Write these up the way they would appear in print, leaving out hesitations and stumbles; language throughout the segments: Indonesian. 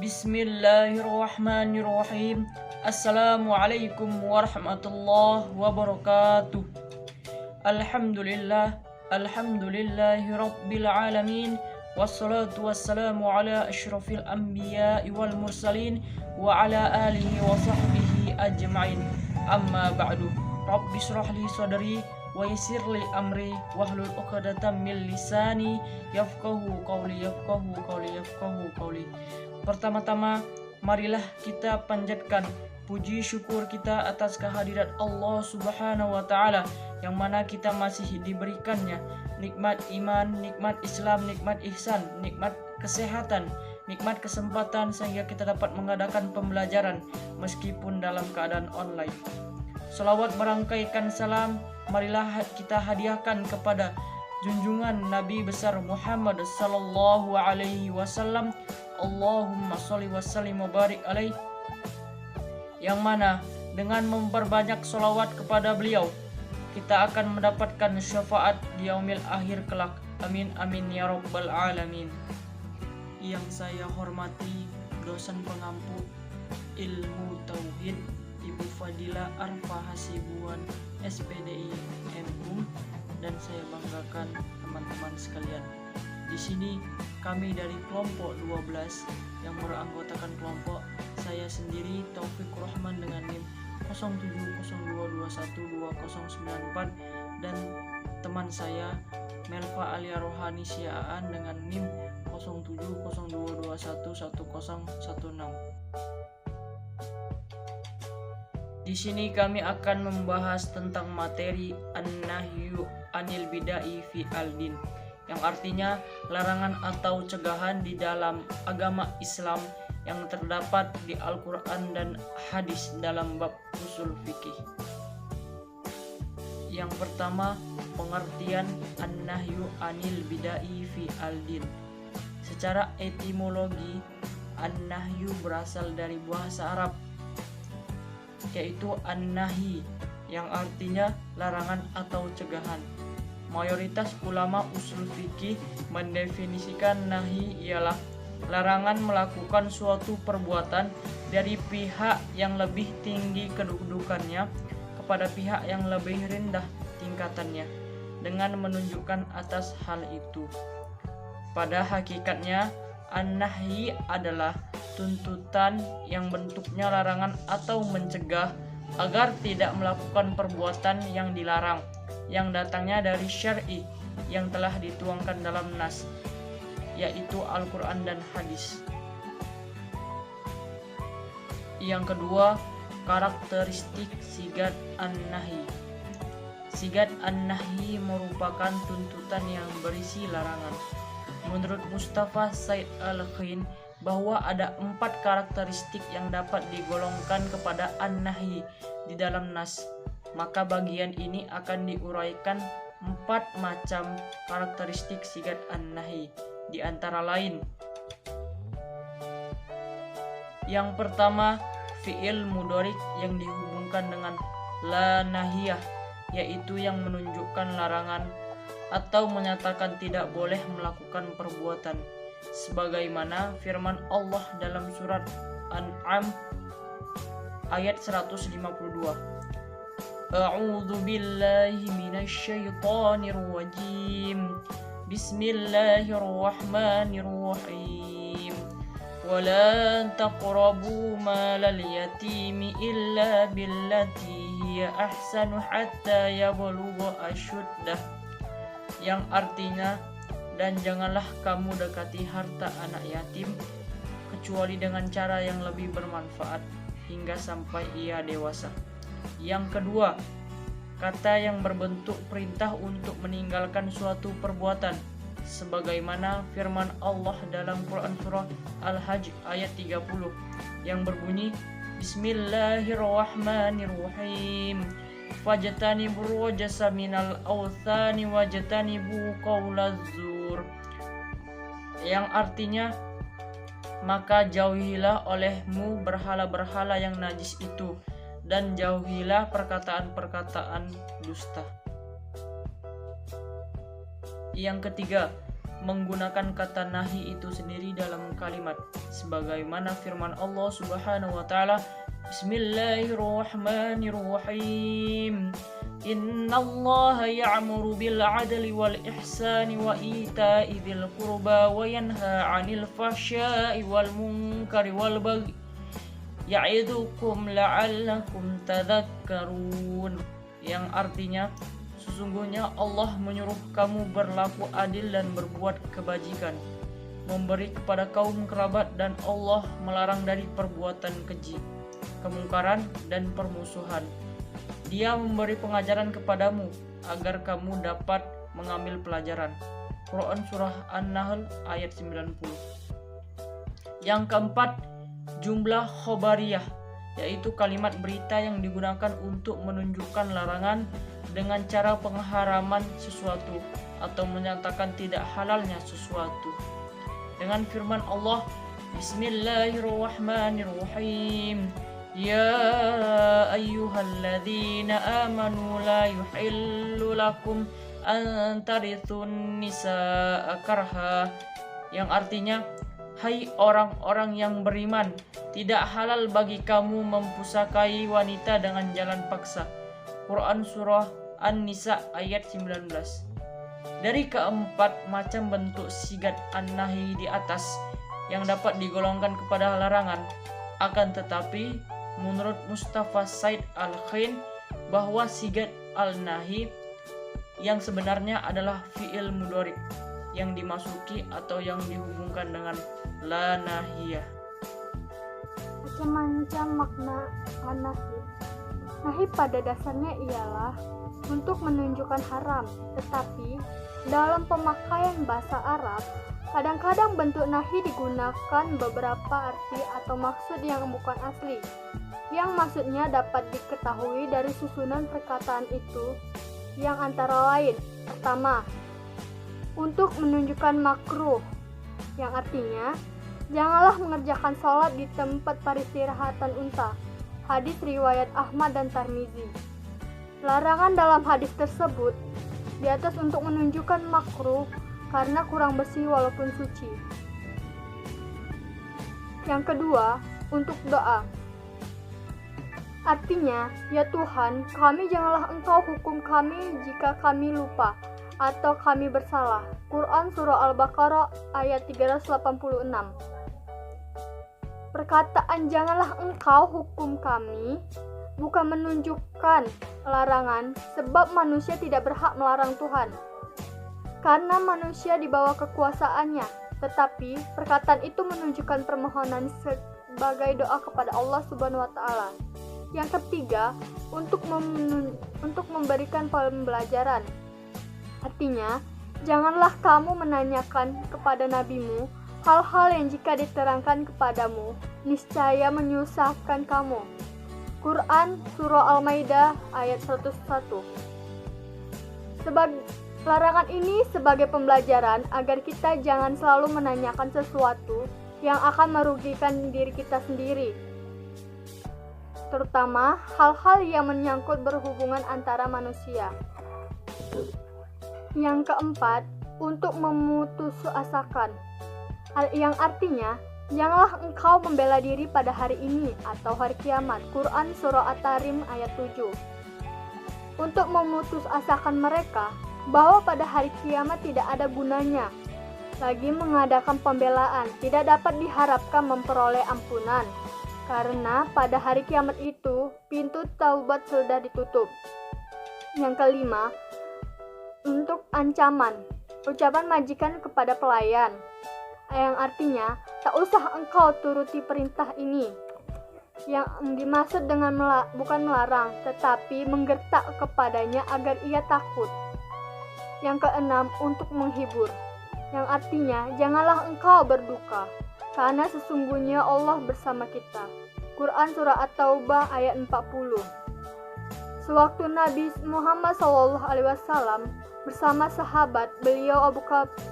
Bismillahirrahmanirrahim. Assalamualaikum warahmatullahi wabarakatuh. Alhamdulillahi rabbil alamin. Wassalatu wassalamu ala asyrafil anbiya'i wal mursalin wa ala alihi wa sahbihi ajma'in. Amma ba'du. Rabbi shrah li sadri wa yassir li amri wahlul 'uqdatam min lisani yafqahu qawli. Pertama-tama, marilah kita panjatkan puji syukur kita atas kehadirat Allah Subhanahu wa Ta'ala, yang mana kita masih diberikannya nikmat iman, nikmat Islam, nikmat ihsan, nikmat kesehatan, nikmat kesempatan sehingga kita dapat mengadakan pembelajaran meskipun dalam keadaan online. Selawat berangkaikan salam marilah kita hadiahkan kepada junjungan Nabi besar Muhammad sallallahu alaihi wasallam. Allahumma sholli wa sallim wa barik alaih, yang mana dengan memperbanyak sholawat kepada beliau kita akan mendapatkan syafaat di yaumil akhir kelak. Amin amin ya rabbal alamin. Yang saya hormati dosen pengampu ilmu tauhid Ibu Fadila Arfa Hasibuan SPDI MUM, dan saya banggakan teman-teman sekalian. Di sini kami dari kelompok 12 yang beranggotakan kelompok saya sendiri Taufik Rahman dengan NIM 0702212094 dan teman saya Melva Alia Rohani Siaan dengan NIM 0702211016. Di sini kami akan membahas tentang materi an-nahyu anil bidai fi al-din, yang artinya larangan atau cegahan di dalam agama Islam yang terdapat di Al-Quran dan hadis dalam bab usul fikih. Yang pertama, pengertian an-nahyu anil bidai fi al-din. Secara etimologi, an-nahyu berasal dari bahasa Arab, yaitu an-nahi, yang artinya larangan atau cegahan. Mayoritas ulama usul fikih mendefinisikan nahi ialah larangan melakukan suatu perbuatan dari pihak yang lebih tinggi kedudukannya kepada pihak yang lebih rendah tingkatannya dengan menunjukkan atas hal itu. Pada hakikatnya, an-nahyi adalah tuntutan yang bentuknya larangan atau mencegah agar tidak melakukan perbuatan yang dilarang, yang datangnya dari syar'i yang telah dituangkan dalam nas, yaitu Al-Quran dan hadis. Yang kedua, karakteristik sigat an-nahi. Sigat an-nahi merupakan tuntutan yang berisi larangan. Menurut Mustafa Said Al-Khin, bahwa ada 4 karakteristik yang dapat digolongkan kepada an-nahi di dalam nas. Maka bagian ini akan diuraikan 4 macam karakteristik sigat an-nahi, di antara lain: yang pertama, fi'il mudhorik yang dihubungkan dengan la nahiyah, yaitu yang menunjukkan larangan atau menyatakan tidak boleh melakukan perbuatan, sebagaimana firman Allah dalam surat An'am ayat 152. A'udzu billahi minasyaitonir rajim. Bismillahirrahmanirrahim. Wa la taqrabu malal yatimi illa billati hiya ahsanu hatta yablugha asyuddah, yang artinya, dan janganlah kamu dekati harta anak yatim kecuali dengan cara yang lebih bermanfaat hingga sampai ia dewasa. Yang kedua, kata yang berbentuk perintah untuk meninggalkan suatu perbuatan, sebagaimana firman Allah dalam Quran surah Al-Hajj ayat 30 yang berbunyi Bismillahirrahmanirrahim. Fajtanibur rajasa minal awthani wajtanibu qaulaz zur, yang artinya, maka jauhilah olehmu berhala-berhala yang najis itu, dan jauhilah perkataan-perkataan dusta. Yang ketiga, menggunakan kata nahi itu sendiri dalam kalimat, sebagaimana firman Allah Subhanahu wa taala, Bismillahirrahmanirrahim. Innallaha ya'muru bil 'adli wal ihsani wa ita'i dzil qurba wa yanha 'anil fahsya'i wal munkari wal baghi ya'idukum la'allakum tadhakkarun, yang artinya sesungguhnya Allah menyuruh kamu berlaku adil dan berbuat kebajikan, memberi kepada kaum kerabat, dan Allah melarang dari perbuatan keji, kemungkaran, dan permusuhan. Dia memberi pengajaran kepadamu agar kamu dapat mengambil pelajaran. Quran Surah An-Nahl ayat 90. Yang keempat, jumlah khobariyah, yaitu kalimat berita yang digunakan untuk menunjukkan larangan dengan cara pengharaman sesuatu atau menyatakan tidak halalnya sesuatu. Dengan firman Allah, Bismillahirrahmanirrahim. Ya ayyuhalladzina amanu la yuhillu lakum an tarithun nisaa karha, yang artinya, hai orang-orang yang beriman, tidak halal bagi kamu mempusakai wanita dengan jalan paksa. Quran Surah An-Nisa ayat 19. Dari keempat macam bentuk sigat an-nahi di atas yang dapat digolongkan kepada larangan, akan tetapi menurut Mustafa Said Al-Khain bahwa sigat al-nahi yang sebenarnya adalah fi'il mudhari yang dimasuki atau yang dihubungkan dengan la nahiyah. Macam-macam makna an-nahi. Nahi pada dasarnya ialah untuk menunjukkan haram, tetapi dalam pemakaian bahasa Arab, kadang-kadang bentuk nahi digunakan beberapa arti atau maksud yang bukan asli, yang maksudnya dapat diketahui dari susunan perkataan itu, yang antara lain, pertama, untuk menunjukkan makruh, yang artinya, janganlah mengerjakan sholat di tempat peristirahatan unta. Hadis riwayat Ahmad dan Tirmizi. Larangan dalam hadis tersebut di atas untuk menunjukkan makruh karena kurang bersih walaupun suci. Yang kedua, untuk doa. Artinya, ya Tuhan, kami janganlah Engkau hukum kami jika kami lupa atau kami bersalah. Quran Surah Al-Baqarah ayat 386. Perkataan janganlah Engkau hukum kami bukan menunjukkan larangan, sebab manusia tidak berhak melarang Tuhan karena manusia di bawah kekuasaannya, tetapi perkataan itu menunjukkan permohonan sebagai doa kepada Allah Subhanahu wa taala. Yang ketiga, untuk memberikan pembelajaran. Artinya, janganlah kamu menanyakan kepada nabimu hal-hal yang jika diterangkan kepadamu niscaya menyusahkan kamu. Quran Surah Al-Maidah ayat 101. Larangan ini sebagai pembelajaran agar kita jangan selalu menanyakan sesuatu yang akan merugikan diri kita sendiri, terutama hal-hal yang menyangkut berhubungan antara manusia. Yang keempat, untuk memutusasakan, yang artinya janganlah engkau membela diri pada hari ini atau hari kiamat. Quran Surah At-Tahrim ayat 7. Untuk memutusasakan mereka bahwa pada hari kiamat tidak ada gunanya lagi mengadakan pembelaan, tidak dapat diharapkan memperoleh ampunan, karena pada hari kiamat itu pintu taubat sudah ditutup. Yang kelima, untuk ancaman, ucapan majikan kepada pelayan, yang artinya tak usah engkau turuti perintah ini. Yang dimaksud dengan bukan melarang, tetapi menggertak kepadanya agar ia takut. Yang keenam, untuk menghibur, yang artinya janganlah engkau berduka, karena sesungguhnya Allah bersama kita. Quran Surah At-Taubah ayat 40. Sewaktu Nabi Muhammad SAW bersama sahabat beliau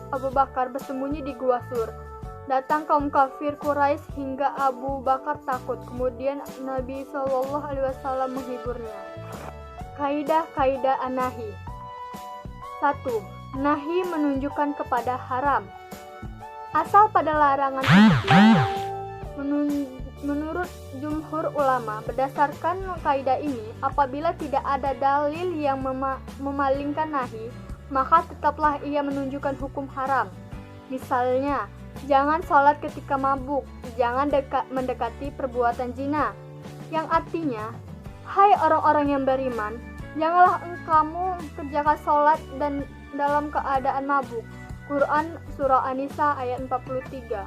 Abu Bakar bersembunyi di Gua Sur, datang kaum kafir Quraisy hingga Abu Bakar takut. Kemudian Nabi SAW menghiburnya. Kaidah-kaidah an-nahi. 1. nahi menunjukkan kepada haram. Asal pada larangan tersebut. Menurut jumhur ulama, berdasarkan kaidah ini, apabila tidak ada dalil yang memalingkan nahi, maka tetaplah ia menunjukkan hukum haram. Misalnya, jangan sholat ketika mabuk, jangan mendekati perbuatan zina, yang artinya, hai orang-orang yang beriman, janganlah kamu kerjakan sholat dan dalam keadaan mabuk. Quran Surah An-Nisa ayat 43.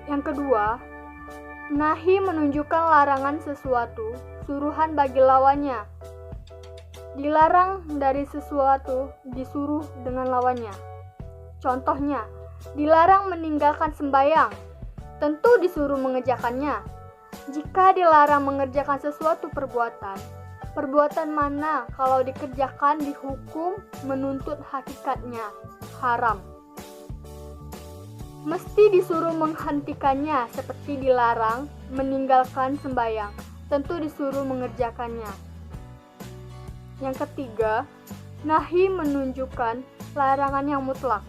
Yang kedua, nahi menunjukkan larangan sesuatu, suruhan bagi lawannya. Dilarang dari sesuatu, disuruh dengan lawannya. Contohnya, dilarang meninggalkan sembahyang, tentu disuruh mengerjakannya. Jika dilarang mengerjakan sesuatu perbuatan mana kalau dikerjakan dihukum menuntut hakikatnya haram. Mesti disuruh menghentikannya, seperti dilarang meninggalkan sembahyang, tentu disuruh mengerjakannya. Yang ketiga, nahi menunjukkan larangan yang mutlak.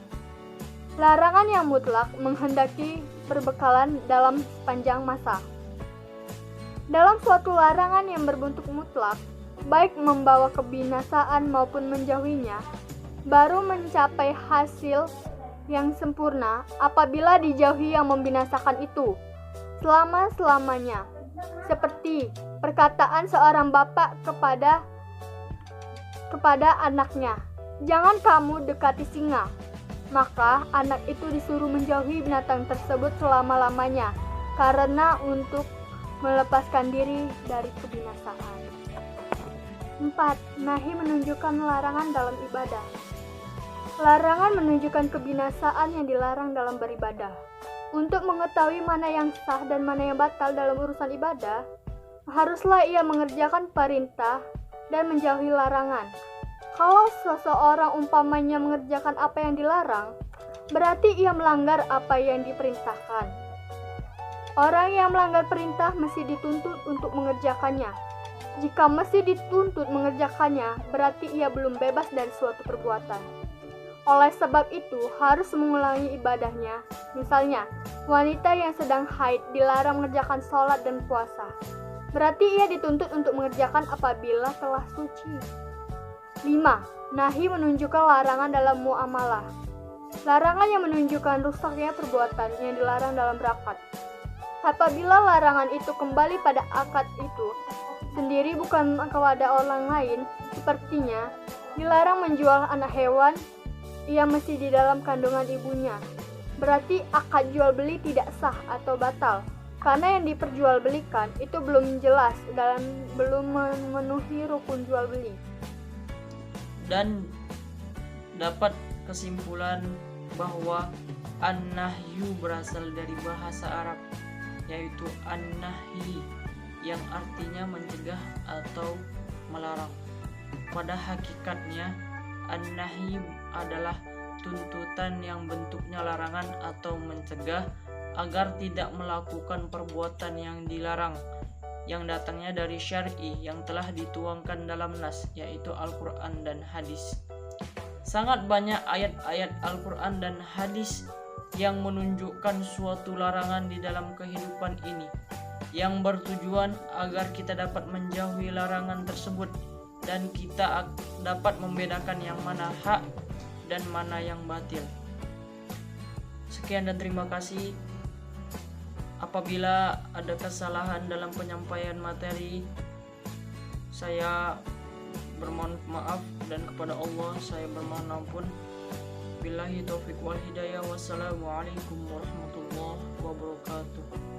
Larangan yang mutlak menghendaki perbekalan dalam sepanjang masa. Dalam suatu larangan yang berbentuk mutlak, baik membawa kebinasaan maupun menjauhinya, baru mencapai hasil yang sempurna apabila dijauhi yang membinasakan itu selama-lamanya. Seperti perkataan seorang bapak kepada anaknya, "Jangan kamu dekati singa." Maka anak itu disuruh menjauhi binatang tersebut selama-lamanya karena untuk melepaskan diri dari kebinasaan. 4. Nahi menunjukkan larangan dalam ibadah. Larangan menunjukkan kebinasaan yang dilarang dalam beribadah. Untuk mengetahui mana yang sah dan mana yang batal dalam urusan ibadah, haruslah ia mengerjakan perintah dan menjauhi larangan. Kalau seseorang umpamanya mengerjakan apa yang dilarang, berarti ia melanggar apa yang diperintahkan. Orang yang melanggar perintah mesti dituntut untuk mengerjakannya. Jika mesti dituntut mengerjakannya, berarti ia belum bebas dari suatu perbuatan. Oleh sebab itu, harus mengulangi ibadahnya. Misalnya, wanita yang sedang haid dilarang mengerjakan sholat dan puasa. Berarti ia dituntut untuk mengerjakan apabila telah suci. 5. Nahi menunjukkan larangan dalam muamalah. Larangan yang menunjukkan rusaknya perbuatan yang dilarang dalam berakad. Apabila larangan itu kembali pada akad itu sendiri bukan kepada orang lain, sepertinya dilarang menjual anak hewan, ia mesti di dalam kandungan ibunya. Berarti akad jual beli tidak sah atau batal, karena yang diperjualbelikan itu belum jelas dan belum memenuhi rukun jual beli. Dan dapat kesimpulan bahwa an-nahyu berasal dari bahasa Arab, yaitu an-nahi, yang artinya mencegah atau melarang. Pada hakikatnya, an-nahi adalah tuntutan yang bentuknya larangan atau mencegah agar tidak melakukan perbuatan yang dilarang, yang datangnya dari syar'i yang telah dituangkan dalam nas, yaitu Al-Quran dan hadis. Sangat banyak ayat-ayat Al-Quran dan hadis yang menunjukkan suatu larangan di dalam kehidupan ini, yang bertujuan agar kita dapat menjauhi larangan tersebut dan kita dapat membedakan yang mana hak dan mana yang batil. Sekian dan terima kasih. Apabila ada kesalahan dalam penyampaian materi, saya bermohon maaf, dan kepada Allah saya bermohon ampun. Billahi taufiq wal hidayah. Wassalamualaikum warahmatullahi wabarakatuh.